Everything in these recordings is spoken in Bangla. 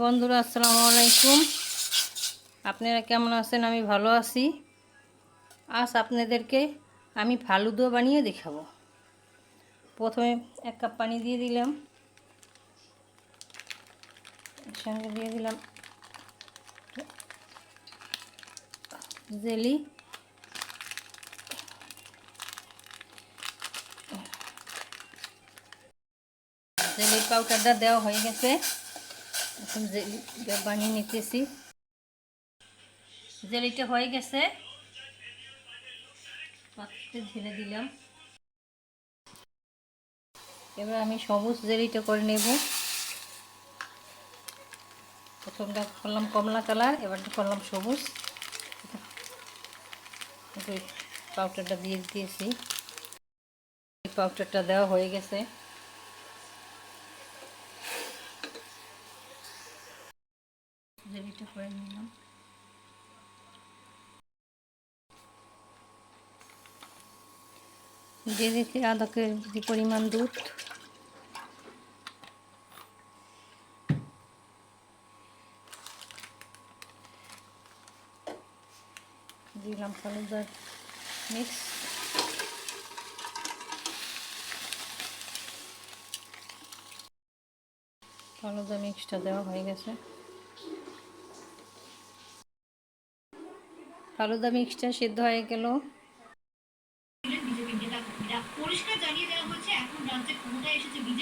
বন্ধুরা আসসালামু আলাইকুম। আপনারা কেমন আছেন? আমি ভালো আছি। আজ আপনাদেরকে আমি ফালুদা বানিয়ে দেখাবো। প্রথমে 1 কাপ পানি দিয়ে দিলাম, এর সঙ্গে দিয়ে দিলাম জেলি, জেলির পাউডারটা দেওয়া হয়ে গেছে। এখন জেলিটা বানিয়ে নিতেছি। জেলিটা হয়ে গেছে, পাত্রে ঢেলে দিলাম। এবার আমি সবুজ জেলিটা করে নেব। প্রথমটা করলাম কমলা কালার, এবারটা করলাম সবুজ। পাউডারটা দিয়ে দিয়েছি, পাউডারটা দেওয়া হয়ে গেছে। জেলিটা করে নিলাম। দিয়ে দিচ্ছি আধা কেজি পরিমাণ দুধ, দিলাম ফালুদার মিক্স, ফালুদা মিক্সটা দেওয়া হয়ে গেছে। ফালুদা মিক্সটা সিদ্ধ হয়ে গেল।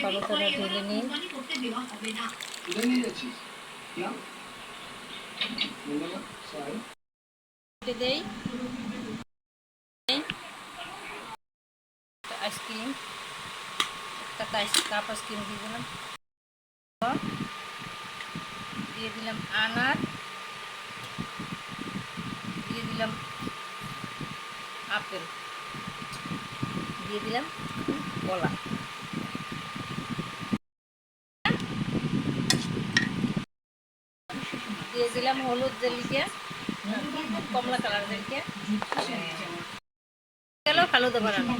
ফালুদাটা ঢেলে নিই। দেই আইসক্রিম, একটা কাপ আইসক্রিম দিয়ে দিলাম, দিয়ে দিলাম আনার, দিয়ে দিলাম আপেল, দিয়ে দিলাম কলা, দিয়ে দিলাম হলুদ জেলিকে, কমলা কালার জেলিকে। গেল ফালুদা বানানো।